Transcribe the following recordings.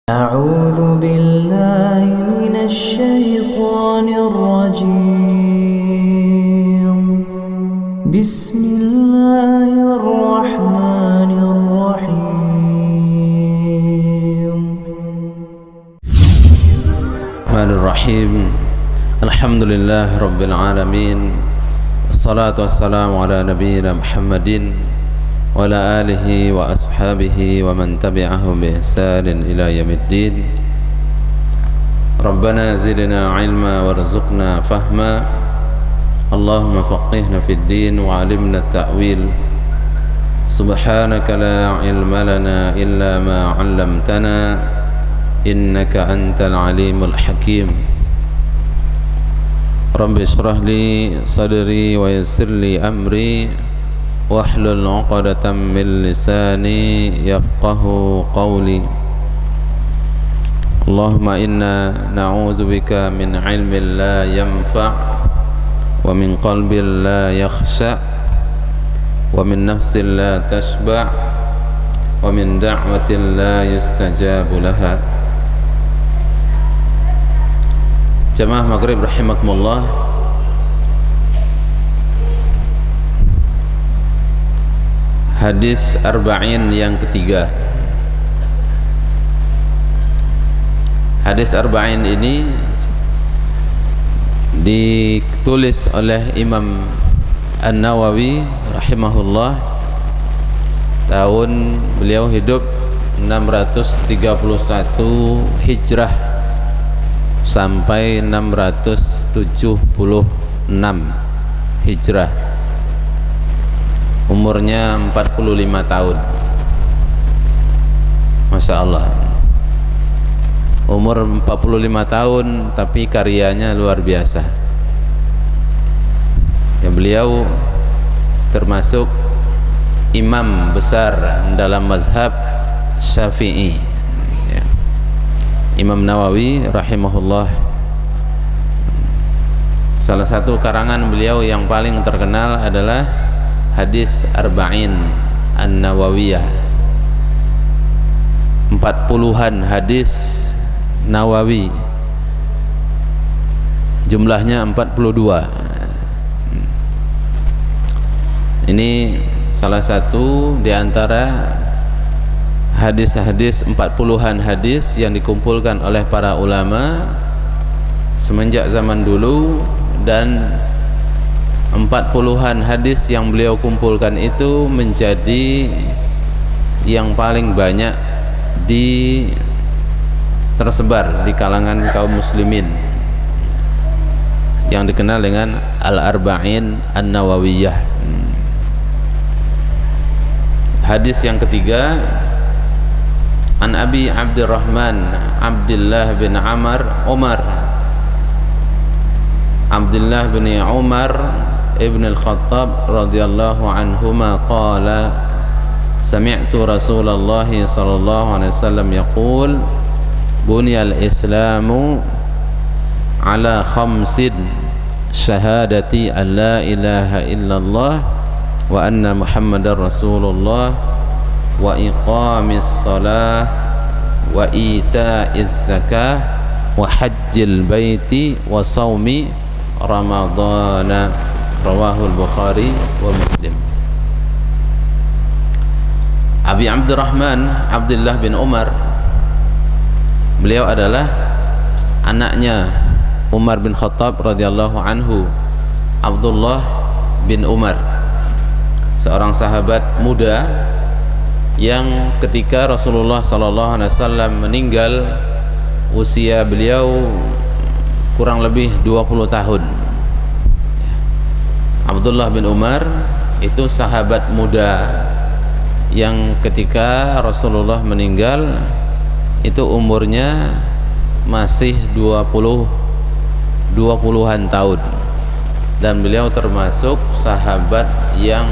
أعوذ بالله من الشيطان الرجيم بسم الله الرحمن الرحيم الرحمن الرحيم الحمد لله رب العالمين الصلاة والسلام على نبينا محمد وعلى آله وأصحابه ومن تبعهم بإحسان إلى يوم الدين ربنا زدنا علما وارزقنا فهما اللهم فقهنا في الدين وعلمنا التأويل سبحانك لا علم لنا إلا ما علمتنا إنك أنت العليم الحكيم رب اشرح لي صدري ويسر لي أمري واحلل عقدة من لساني يفقه قولي اللهم إنا نعوذ بك من علم لا ينفع ومن قلب لا يخشع ومن نفس لا تشبع ومن دعوة لا يستجاب لها. Jamaah Maghrib rahimakumullah, hadis arba'in yang ketiga. Hadis arba'in ini ditulis oleh Imam An-Nawawi rahimahullah. Tahun beliau hidup 631 Hijrah sampai 676 Hijrah. Umurnya 45 tahun. Masya Allah, umur 45 tahun tapi karyanya luar biasa ya. Beliau termasuk imam besar dalam mazhab Syafi'i ya. Imam Nawawi rahimahullah, salah satu karangan beliau yang paling terkenal adalah hadis arba'in an-nawawiyah, 40-an hadis Nawawi, jumlahnya 42. Ini salah satu di antara hadis-hadis 40-an hadis yang dikumpulkan oleh para ulama semenjak zaman dulu, dan 40-an hadis yang beliau kumpulkan itu menjadi yang paling banyak tersebar di kalangan kaum muslimin, yang dikenal dengan Al-Arba'in An-Nawawiyah. Hadis yang ketiga, An Abi Abdurrahman Abdullah bin Umar Abdullah bin Umar Ibn al-Khattab radhiyallahu anhuma qala sami'tu Rasulullah sallallahu alaihi wasallam yaqul buniyal islamu ala khamsin syahadati an la ilaha illallah wa anna muhammadar rasulullah wa iqamis salah wa ita'iz zakah wa hajjil baiti wa saumi ramadana rawahul Bukhari wa Muslim. Abi Abdurrahman Abdullah bin Umar, beliau adalah anaknya Umar bin Khattab radhiyallahu anhu. Abdullah bin Umar, seorang sahabat muda yang ketika Rasulullah sallallahu alaihi wasallam meninggal, usia beliau kurang lebih 20 tahun. Abdullah bin Umar itu sahabat muda yang ketika Rasulullah meninggal itu umurnya masih 20-an tahun, dan beliau termasuk sahabat yang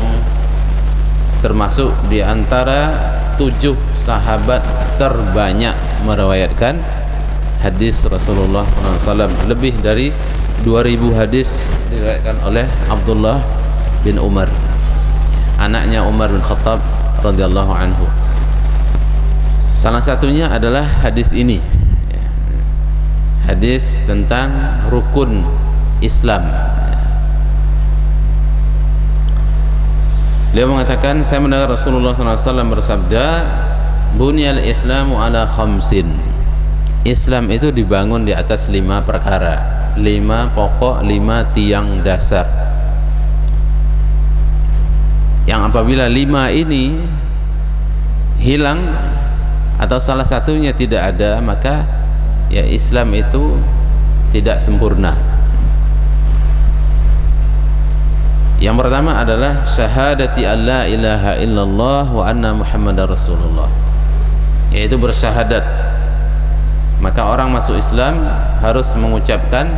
termasuk di antara 7 sahabat terbanyak meriwayatkan hadis Rasulullah SAW. Lebih dari 2000 hadis diriwayatkan oleh Abdullah bin Umar, anaknya Umar bin Khattab radhiyallahu anhu. Salah satunya adalah hadis ini, hadis tentang rukun Islam. Dia mengatakan, saya mendengar Rasulullah SAW bersabda, bunyal Islamu ala khamsin. Islam itu dibangun di atas 5 perkara, 5 pokok, 5 tiang dasar, yang apabila 5 ini hilang atau salah satunya tidak ada, maka ya Islam itu tidak sempurna. Yang pertama adalah syahadati an la ilaha illallah wa anna muhammadar rasulullah, yaitu bersyahadat. Maka orang masuk Islam harus mengucapkan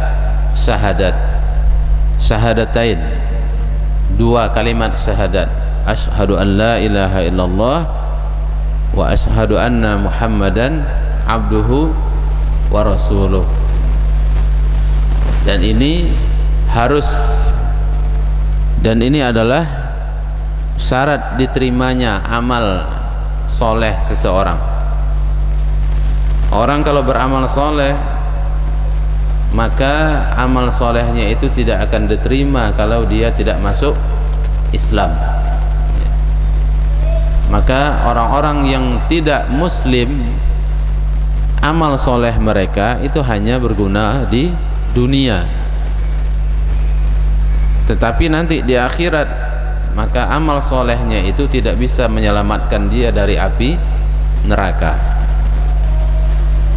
syahadat, syahadatain, 2 kalimat syahadat, asyhadu an la ilaha illallah wa asyhadu anna muhammadan abduhu wa rasuluh. Dan ini harus, dan ini adalah syarat diterimanya amal soleh seseorang. Orang kalau beramal soleh, maka amal solehnya itu tidak akan diterima kalau dia tidak masuk Islam. Maka orang-orang yang tidak muslim, amal soleh mereka itu hanya berguna di dunia, tetapi nanti di akhirat maka amal solehnya itu tidak bisa menyelamatkan dia dari api neraka.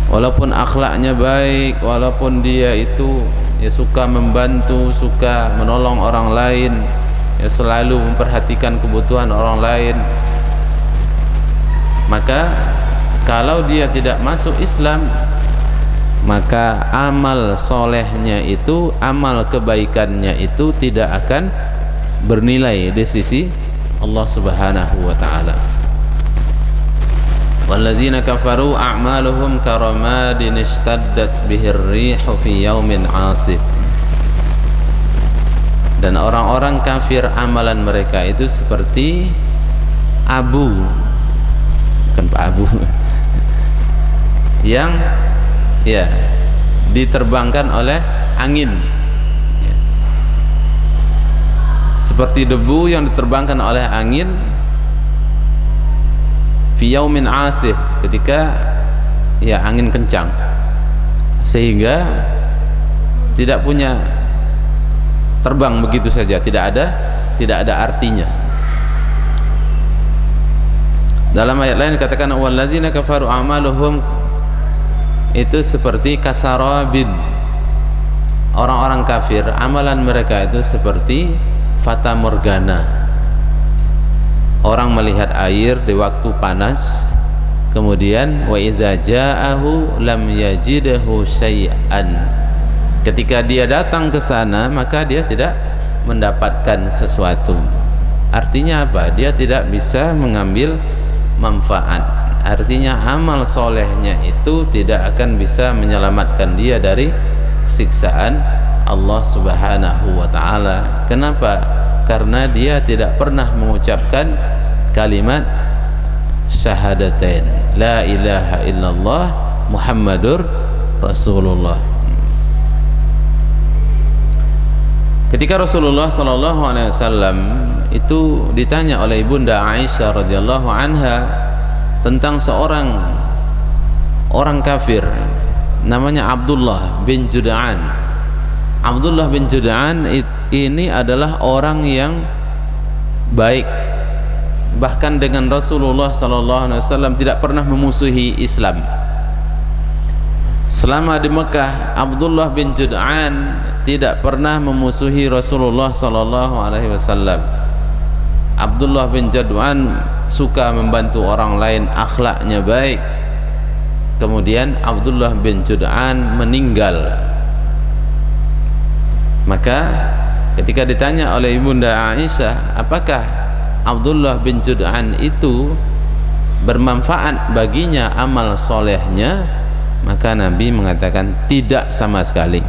Walaupun akhlaknya baik, walaupun dia itu ya suka membantu, suka menolong orang lain, ya selalu memperhatikan kebutuhan orang lain, maka kalau dia tidak masuk Islam, maka amal solehnya itu, amal kebaikannya itu tidak akan bernilai di sisi Allah Subhanahu wa ta'ala. Walladzina kafaru a'maluhum karamadin ishtaddat bihir rihu fi yaumin 'asif. Dan orang-orang kafir amalan mereka itu seperti abu, bukan Pak Abu, yang ya diterbangkan oleh angin, ya. Seperti debu yang diterbangkan oleh angin fi yaumin asif, ketika ya angin kencang, sehingga tidak punya terbang begitu saja, tidak ada artinya. Dalam ayat lain dikatakan wallazina kafaru a'maluhum, itu seperti kasarabin. Orang-orang kafir amalan mereka itu seperti fata morgana. Orang melihat air di waktu panas, kemudian wa iza ja'ahu lam yajidhu syai'an. Ketika dia datang ke sana, maka dia tidak mendapatkan sesuatu. Artinya apa? Dia tidak bisa mengambil manfaat. Artinya amal solehnya itu tidak akan bisa menyelamatkan dia dari siksaan Allah Subhanahu wa ta'ala. Kenapa? Karena dia tidak pernah mengucapkan kalimat syahadatain, la ilaha illallah Muhammadur Rasulullah. Ketika Rasulullah SAW itu ditanya oleh Ibunda Aisyah radhiyallahu anha tentang seorang orang kafir namanya Abdullah bin Jud'an. Abdullah bin Jud'an ini adalah orang yang baik, bahkan dengan Rasulullah SAW tidak pernah memusuhi Islam. Selama di Mekah, Abdullah bin Jud'an tidak pernah memusuhi Rasulullah SAW. Abdullah bin Jud'an suka membantu orang lain, akhlaknya baik. Kemudian Abdullah bin Jud'an meninggal. Maka ketika ditanya oleh Ibunda Aisyah, apakah Abdullah bin Jud'an itu bermanfaat baginya amal solehnya, maka Nabi mengatakan tidak sama sekali.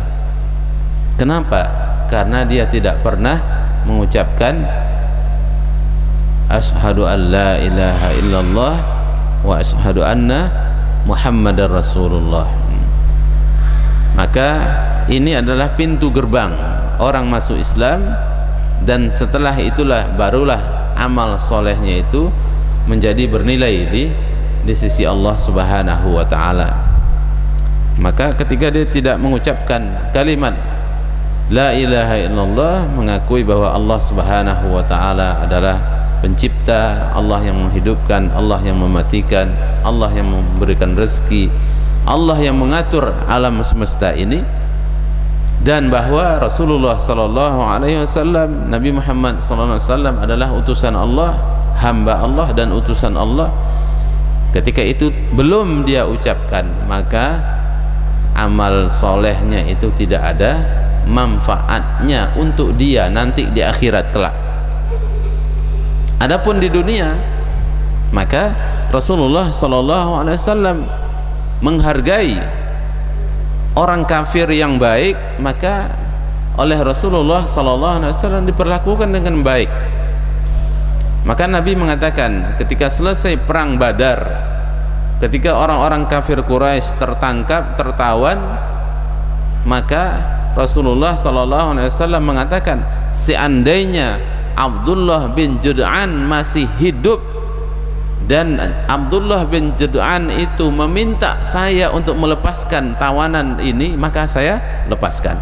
Kenapa? Karena dia tidak pernah mengucapkan asyhadu an la ilaha illallah wa asyhadu anna Muhammadar Rasulullah. Maka ini adalah pintu gerbang orang masuk Islam, dan setelah itulah barulah amal solehnya itu menjadi bernilai di sisi Allah Subhanahu wa ta'ala. Maka ketika dia tidak mengucapkan kalimat la ilaha illallah, mengakui bahwa Allah Subhanahu wa ta'ala adalah pencipta, Allah yang menghidupkan, Allah yang mematikan, Allah yang memberikan rezeki, Allah yang mengatur alam semesta ini, dan bahwa Rasulullah sallallahu alaihi wasallam, Nabi Muhammad sallallahu alaihi wasallam adalah utusan Allah, hamba Allah dan utusan Allah. Ketika itu belum dia ucapkan, maka amal solehnya itu tidak ada manfaatnya untuk dia nanti di akhirat kelak. Adapun di dunia, maka Rasulullah sallallahu alaihi wasallam menghargai orang kafir yang baik, maka oleh Rasulullah sallallahu alaihi wasallam diperlakukan dengan baik. Maka Nabi mengatakan ketika selesai perang Badar, ketika orang-orang kafir Quraisy tertangkap, tertawan, maka Rasulullah sallallahu alaihi wasallam mengatakan, seandainya Abdullah bin Jud'an masih hidup dan Abdullah bin Jud'an itu meminta saya untuk melepaskan tawanan ini, maka saya lepaskan.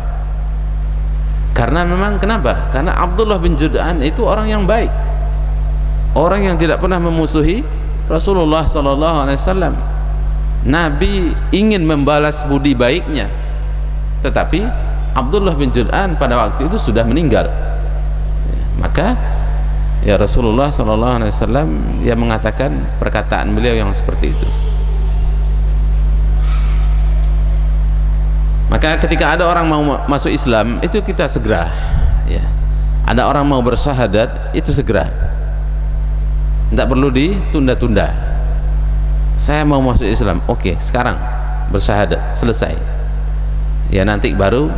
Karena memang kenapa? Karena Abdullah bin Jud'an itu orang yang baik, orang yang tidak pernah memusuhi Rasulullah sallallahu alaihi wasallam. Nabi ingin membalas budi baiknya, tetapi Abdullah bin Jud'an pada waktu itu sudah meninggal. Maka ya Rasulullah sallallahu alaihi wasallam yang mengatakan perkataan beliau yang seperti itu. Maka ketika ada orang mau masuk Islam, itu kita segera, ya. Ada orang mau bersyahadat, itu segera, tidak perlu ditunda-tunda. Saya mau masuk Islam, oke, sekarang bersyahadat, selesai. Ya nanti baru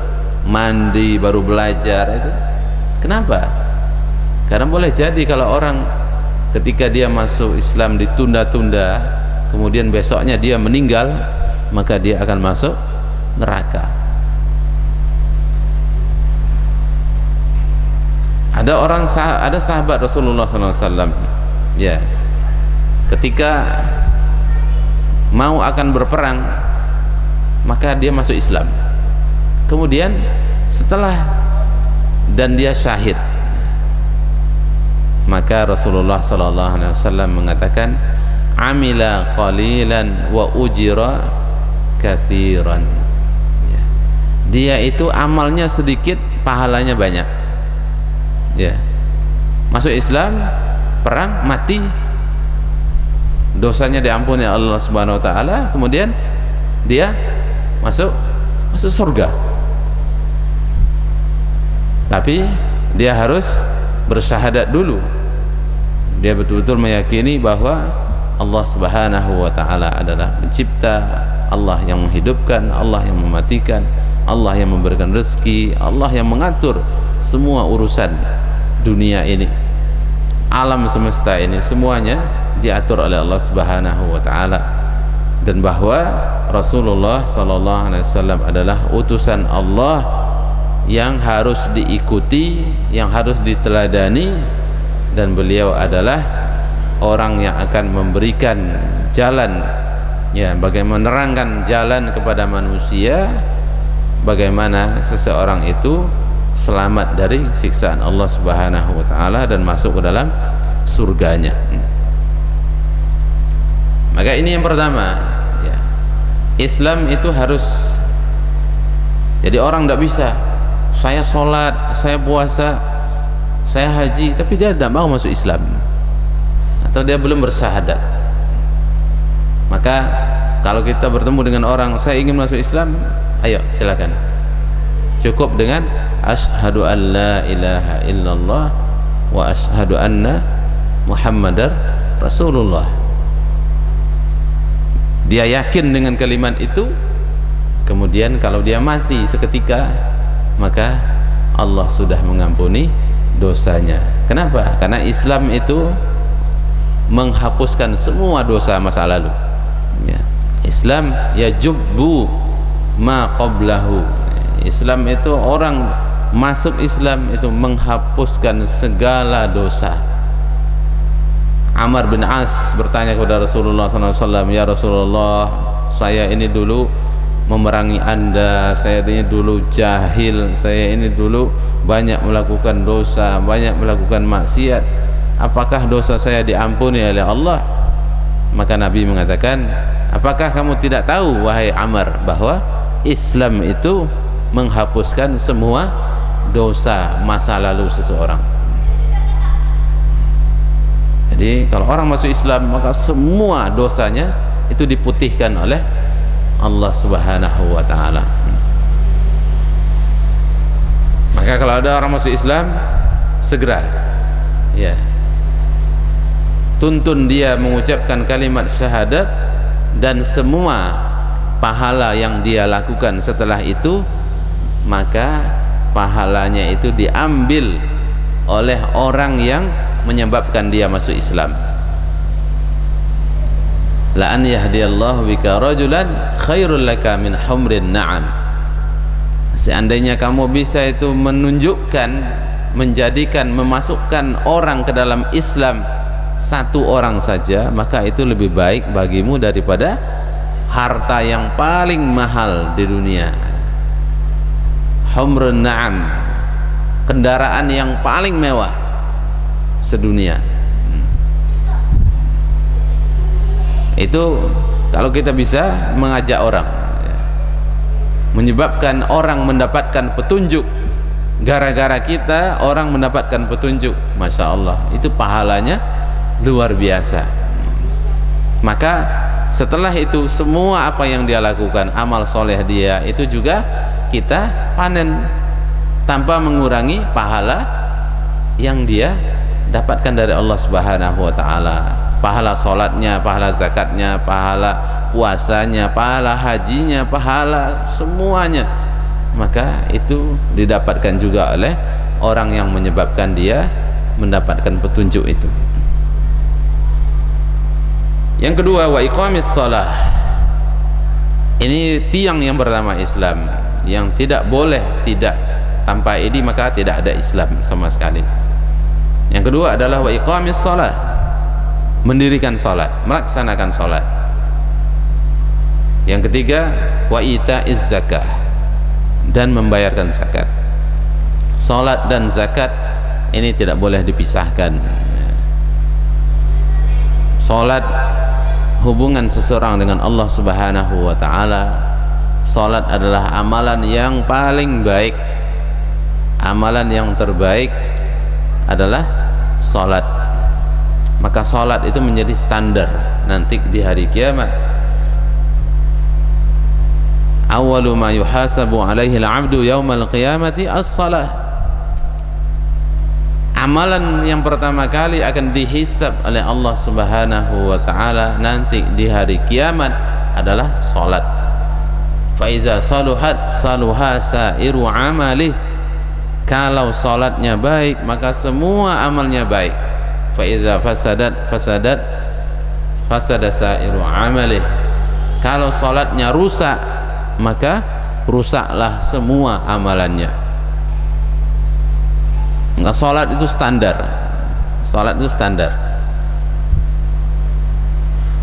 mandi, baru belajar itu. Kenapa? Karena boleh jadi kalau orang ketika dia masuk Islam ditunda-tunda, kemudian besoknya dia meninggal, maka dia akan masuk neraka. Ada sahabat Rasulullah SAW, ya, ketika mau akan berperang, maka dia masuk Islam. Kemudian setelah dan dia syahid, maka Rasulullah sallallahu alaihi wasallam mengatakan, amila qalilan wa ujira katsiran. Ya. Dia itu amalnya sedikit, pahalanya banyak. Ya. Masuk Islam, perang, mati, dosanya diampuni Allah Subhanahu wa taala, kemudian dia masuk surga. Tapi dia harus bersyahadat dulu. Dia betul-betul meyakini bahwa Allah Subhanahu wa ta'ala adalah pencipta, Allah yang menghidupkan, Allah yang mematikan, Allah yang memberikan rezeki, Allah yang mengatur semua urusan dunia ini, alam semesta ini, semuanya diatur oleh Allah Subhanahu wa ta'ala. Dan bahwa Rasulullah sallallahu alaihi wasallam adalah utusan Allah yang harus diikuti, yang harus diteladani, dan beliau adalah orang yang akan memberikan jalan, ya, bagaimana menerangkan jalan kepada manusia, bagaimana seseorang itu selamat dari siksaan Allah Subhanahu wa ta'ala dan masuk ke dalam surganya. Maka ini yang pertama, ya. Islam itu harus, jadi orang tidak bisa saya sholat, saya puasa, saya haji, tapi dia tidak mau masuk Islam, atau dia belum bersyahadat. Maka kalau kita bertemu dengan orang, saya ingin masuk Islam, ayo silakan, cukup dengan asyhadu an la ilaha illallah wa asyhadu anna Muhammadar Rasulullah. Dia yakin dengan kalimat itu, kemudian kalau dia mati seketika, maka Allah sudah mengampuni dosanya. Kenapa? Karena Islam itu menghapuskan semua dosa masa lalu. Ya. Islam yajubbu ma qablahu. Islam itu, orang masuk Islam itu menghapuskan segala dosa. Amr bin As bertanya kepada Rasulullah SAW, ya Rasulullah, saya ini dulu memerangi Anda, saya ini dulu jahil, saya ini dulu banyak melakukan dosa, banyak melakukan maksiat, apakah dosa saya diampuni oleh Allah? Maka Nabi mengatakan, apakah kamu tidak tahu wahai Amr bahwa Islam itu menghapuskan semua dosa masa lalu seseorang. Jadi kalau orang masuk Islam, maka semua dosanya itu diputihkan oleh Allah Subhanahu wa ta'ala. Maka kalau ada orang masuk Islam, segera ya tuntun dia mengucapkan kalimat syahadat, dan semua pahala yang dia lakukan setelah itu, maka pahalanya itu diambil oleh orang yang menyebabkan dia masuk Islam. La an yahdiyallahu bika rajulan khairul laka min humrin na'am. Seandainya kamu bisa itu menunjukkan, menjadikan, memasukkan orang ke dalam Islam satu orang saja, maka itu lebih baik bagimu daripada harta yang paling mahal di dunia. Humrun na'am, kendaraan yang paling mewah sedunia. Itu kalau kita bisa mengajak orang, menyebabkan orang mendapatkan petunjuk, gara-gara kita orang mendapatkan petunjuk, Masya Allah, itu pahalanya luar biasa. Maka setelah itu semua apa yang dia lakukan, amal soleh dia itu juga kita panen tanpa mengurangi pahala yang dia dapatkan dari Allah Subhanahu wa ta'ala. Pahala sholatnya, pahala zakatnya, pahala puasanya, pahala hajinya, pahala semuanya, maka itu didapatkan juga oleh orang yang menyebabkan dia mendapatkan petunjuk itu. Yang kedua, wa iqamis shalah. Ini tiang yang pertama Islam, yang tidak boleh tidak, tanpa ini maka tidak ada Islam sama sekali. Yang kedua adalah wa iqamis shalah, mendirikan salat, melaksanakan salat. Yang ketiga wa itaiz zakah, dan membayarkan zakat. Salat dan zakat ini tidak boleh dipisahkan. Salat hubungan seseorang dengan Allah Subhanahu wa ta'ala. Salat adalah amalan yang paling baik. Amalan yang terbaik adalah salat. Maka salat itu menjadi standar nanti di hari kiamat. Awwalu ma yuhasabu alaihi al-'abdu yaumal qiyamati as-salah. Amalan yang pertama kali akan dihisab oleh Allah Subhanahu wa ta'ala nanti di hari kiamat adalah salat. Fa iza saluhat saluha sairu amali. Kalau salatnya baik, maka semua amalnya baik. Fa iza fasadat fasada sairu amalih. Kalau salatnya rusak, maka rusaklah semua amalannya. Enggak, salat itu standar. Salat itu standar.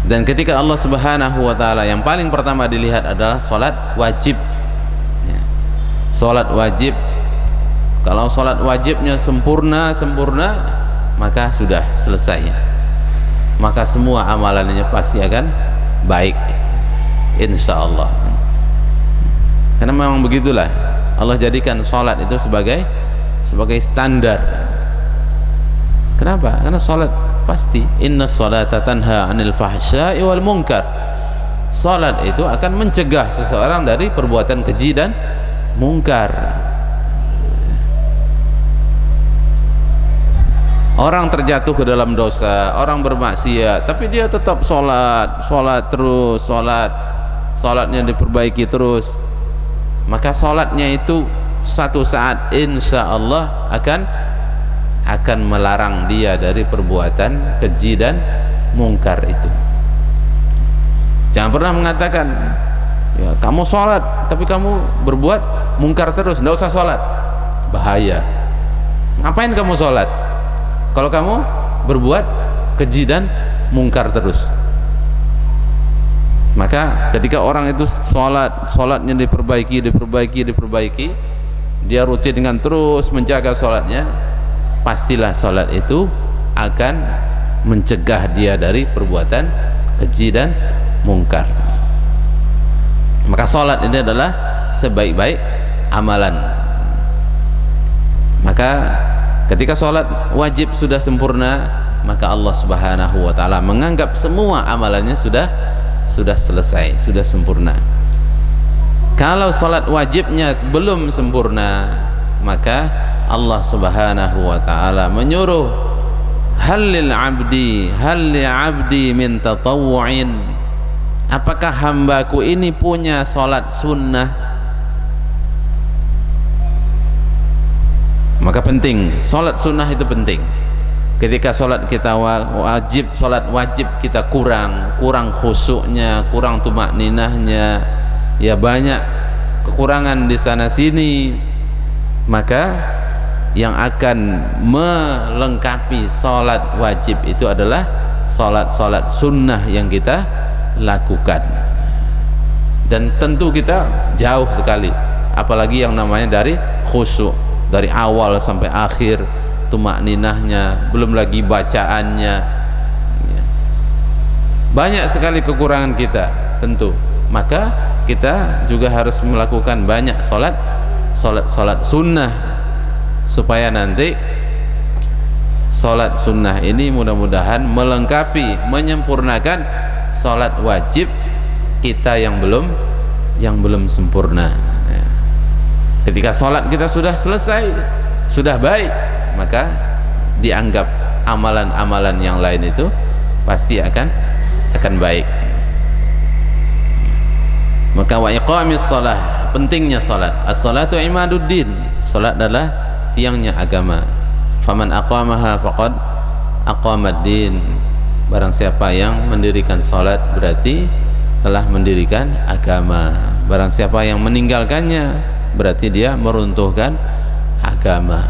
Dan ketika Allah Subhanahu wa ta'ala yang paling pertama dilihat adalah salat wajib. Salat wajib. Kalau salat wajibnya sempurna, maka sudah selesai. Maka semua amalannya pasti akan baik, insyaallah. Karena memang begitulah Allah jadikan salat itu sebagai standar. Kenapa? Karena salat pasti inna sholata tanha 'anil fahsya'i wal munkar. Salat itu akan mencegah seseorang dari perbuatan keji dan mungkar. Orang terjatuh ke dalam dosa, orang bermaksiat, tapi dia tetap sholat terus, sholatnya diperbaiki terus, maka sholatnya itu satu saat insya Allah akan melarang dia dari perbuatan keji dan mungkar itu. Jangan pernah mengatakan, ya kamu sholat tapi kamu berbuat mungkar terus, tidak usah sholat. Bahaya. Ngapain kamu sholat kalau kamu berbuat keji dan mungkar terus? Maka ketika orang itu sholatnya diperbaiki, dia rutin dengan terus menjaga sholatnya, pastilah sholat itu akan mencegah dia dari perbuatan keji dan mungkar. Maka sholat ini adalah sebaik-baik amalan. Maka ketika sholat wajib sudah sempurna, maka Allah Subhanahu wa ta'ala menganggap semua amalannya sudah selesai, sudah sempurna. Kalau sholat wajibnya belum sempurna, maka Allah Subhanahu wa ta'ala menyuruh, hal li abdi min tatawwu'in, apakah hambaku ini punya sholat sunnah? Maka penting, sholat sunnah itu penting. Ketika sholat kita wajib, sholat wajib kita kurang khusyuknya, kurang tumakninahnya, ya banyak kekurangan di sana sini, maka yang akan melengkapi sholat wajib itu adalah sholat sunnah yang kita lakukan. Dan tentu kita jauh sekali, apalagi yang namanya dari khusyuk, dari awal sampai akhir, tumakninahnya, belum lagi bacaannya, banyak sekali kekurangan kita tentu. Maka kita juga harus melakukan banyak sholat sunnah, supaya nanti sholat sunnah ini mudah-mudahan melengkapi, menyempurnakan sholat wajib kita yang belum sempurna. Ketika sholat kita sudah selesai, sudah baik, maka dianggap amalan-amalan yang lain itu pasti akan baik. Maka wa iqamis shalah, pentingnya salat. As-salatu imaduddin, salat adalah tiangnya agama. Faman aqamaha faqad aqamad-din, barang siapa yang mendirikan salat berarti telah mendirikan agama. Barang siapa yang meninggalkannya berarti dia meruntuhkan agama.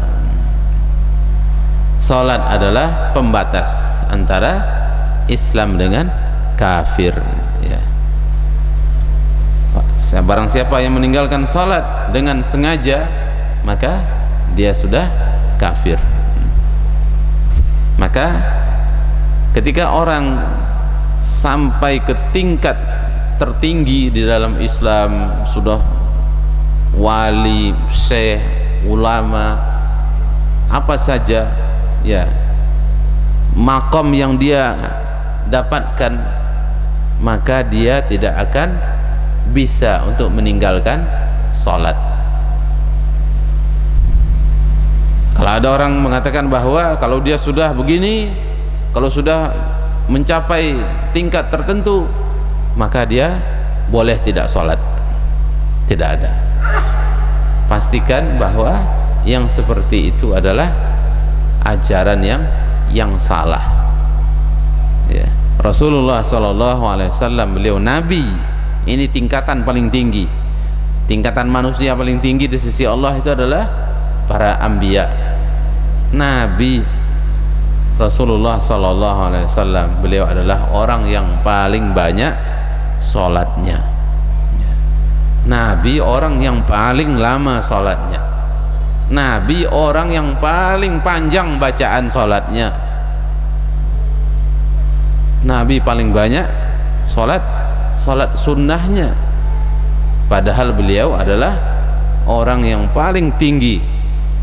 Salat adalah pembatas antara Islam dengan kafir, ya. Barang siapa yang meninggalkan salat dengan sengaja, maka dia sudah kafir. Maka ketika orang sampai ke tingkat tertinggi di dalam Islam, sudah wali, syekh, ulama, apa saja, ya, makom yang dia dapatkan, maka dia tidak akan bisa untuk meninggalkan sholat. Kalau ada orang mengatakan bahwa kalau dia sudah begini, kalau sudah mencapai tingkat tertentu, maka dia boleh tidak sholat, tidak ada. Pastikan bahwa yang seperti itu adalah ajaran yang salah, ya. Rasulullah SAW, beliau Nabi, ini tingkatan paling tinggi, tingkatan manusia paling tinggi di sisi Allah itu adalah para anbiya. Nabi Rasulullah SAW, beliau adalah orang yang paling banyak sholatnya. Nabi orang yang paling lama sholatnya. Nabi orang yang paling panjang bacaan sholatnya. Nabi paling banyak sholat sunnahnya. Padahal beliau adalah orang yang paling tinggi,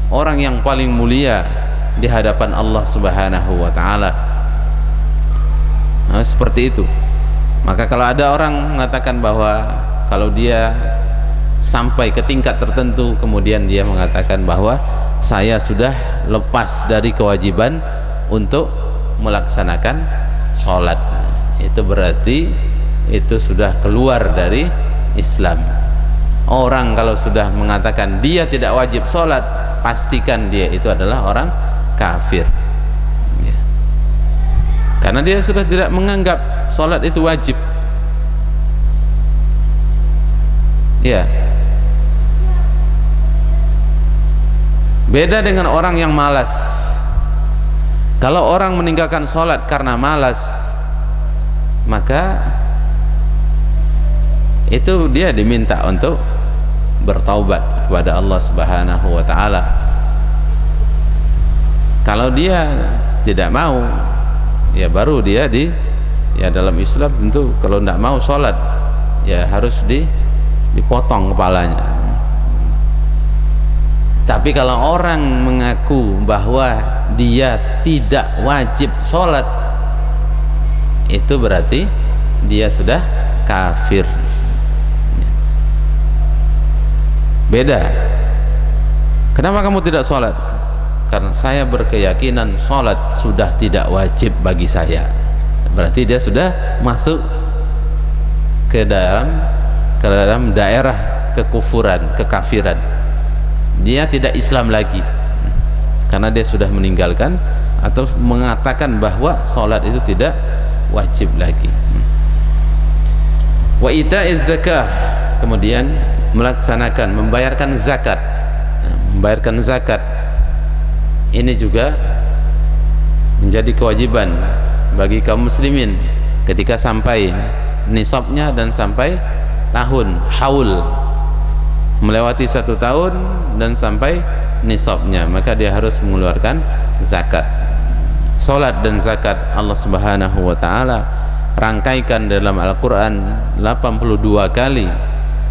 orang yang paling mulia di hadapan Allah Subhanahu wa ta'ala. Nah, seperti itu. Maka kalau ada orang mengatakan bahwa kalau dia sampai ke tingkat tertentu, kemudian dia mengatakan bahwa saya sudah lepas dari kewajiban untuk melaksanakan sholat, itu berarti itu sudah keluar dari Islam. Orang kalau sudah mengatakan dia tidak wajib sholat, pastikan dia itu adalah orang kafir, ya. karena dia sudah tidak menganggap sholat itu wajib. Ya, beda dengan orang yang malas. Kalau orang meninggalkan sholat karena malas, maka itu dia diminta untuk bertaubat kepada Allah Subhanahu wa ta'ala. Kalau dia tidak mau, ya baru dia ya dalam Islam tentu kalau tidak mau sholat, ya harus dipotong kepalanya. Tapi kalau orang mengaku bahwa dia tidak wajib sholat, itu berarti dia sudah kafir. Beda. Kenapa kamu tidak sholat? Karena saya berkeyakinan sholat sudah tidak wajib bagi saya. Berarti dia sudah masuk ke dalam daerah kekufuran, kekafiran. Dia tidak Islam lagi karena dia sudah meninggalkan atau mengatakan bahwa sholat itu tidak wajib lagi. Wa ita'iz zakah, kemudian melaksanakan, membayarkan zakat. Membayarkan zakat ini juga menjadi kewajiban bagi kaum muslimin ketika sampai nisabnya dan sampai tahun haul, melewati 1 tahun dan sampai nisabnya, maka dia harus mengeluarkan zakat. Salat dan zakat Allah Subhanahu wa ta'ala rangkaikan dalam Al-Quran 82 kali.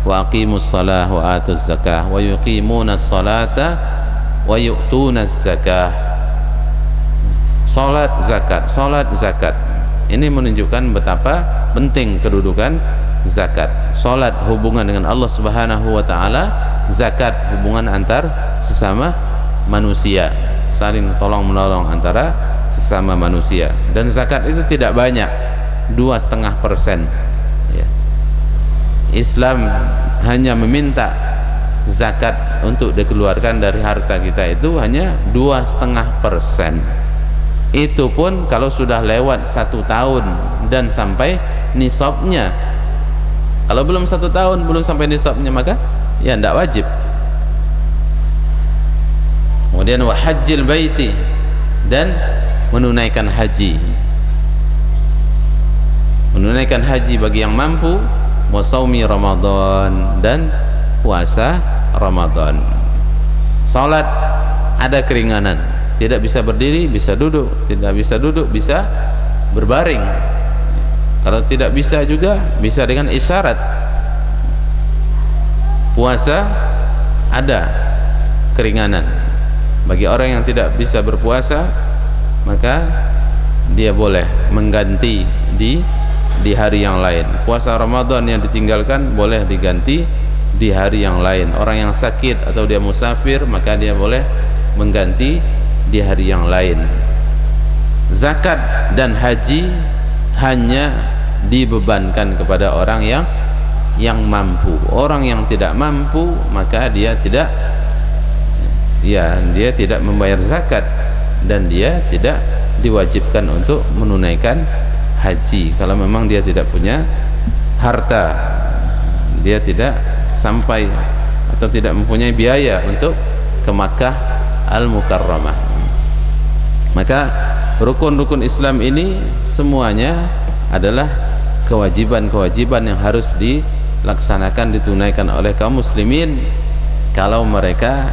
Wa aqimus salah wa atuz zakah wa yuqimunas salata wa yu'tunaz zakah. Salat zakat, salat zakat, ini menunjukkan betapa penting kedudukan zakat. Salat hubungan dengan Allah Subhanahu wa ta'ala, zakat hubungan antar sesama manusia, saling tolong menolong antara sesama manusia. Dan zakat itu tidak banyak, 2,5%. ya. Islam hanya meminta zakat untuk dikeluarkan dari harta kita itu hanya 2,5%. Itu pun kalau sudah lewat 1 tahun dan sampai nisabnya. Kalau belum 1 tahun, belum sampai nisabnya, maka ya tidak wajib. Kemudian wa hajjil baiti, dan menunaikan haji. Menunaikan haji bagi yang mampu, wa shaumi Ramadan, dan puasa Ramadan. Salat ada keringanan, tidak bisa berdiri, bisa duduk, tidak bisa duduk, bisa berbaring. Kalau tidak bisa juga bisa dengan isyarat. Puasa ada keringanan bagi orang yang tidak bisa berpuasa, maka dia boleh mengganti di hari yang lain. Puasa Ramadan yang ditinggalkan boleh diganti di hari yang lain. Orang yang sakit atau dia musafir, maka dia boleh mengganti di hari yang lain. Zakat dan haji hanya dibebankan kepada orang yang mampu. Orang yang tidak mampu, maka dia tidak membayar zakat, dan dia tidak diwajibkan untuk menunaikan haji. Kalau memang dia tidak punya harta, dia tidak sampai atau tidak mempunyai biaya untuk ke Makkah Al-Mukarramah. Maka rukun-rukun Islam ini semuanya adalah kewajiban-kewajiban yang harus dilaksanakan, ditunaikan oleh kaum muslimin kalau mereka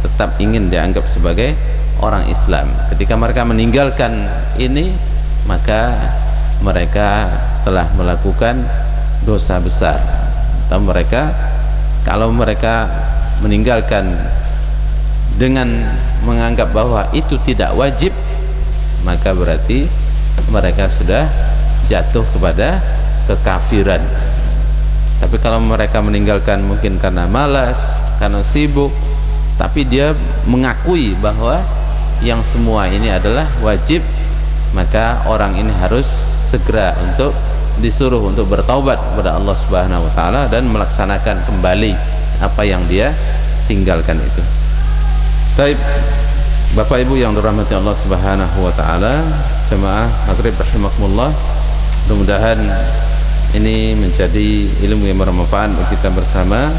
tetap ingin dianggap sebagai orang Islam. Ketika mereka meninggalkan ini, maka mereka telah melakukan dosa besar. Atau kalau mereka meninggalkan dengan menganggap bahwa itu tidak wajib, maka berarti mereka sudah jatuh kepada kekafiran. Tapi kalau mereka meninggalkan mungkin karena malas, karena sibuk, tapi dia mengakui bahwa yang semua ini adalah wajib, maka orang ini harus segera untuk disuruh untuk bertaubat kepada Allah Subhanahu wa ta'ala dan melaksanakan kembali apa yang dia tinggalkan itu. Baik, Bapak Ibu yang dirahmati Allah Subhanahu wa ta'ala, jamaah maghrib rahimakumullah. Mudah-mudahan ini menjadi ilmu yang bermanfaat bagi kita bersama,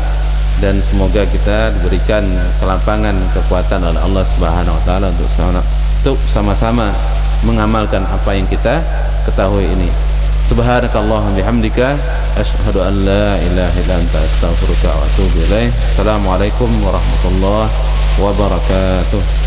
dan semoga kita diberikan kelapangan kekuatan oleh Allah Subhanahu wa taala untuk sama-sama mengamalkan apa yang kita ketahui ini. Subhanakallahumma bihamdika asyhadu an la ilaha illa anta astaghfiruka wa atubu ilaik. Assalamualaikum warahmatullahi wabarakatuh.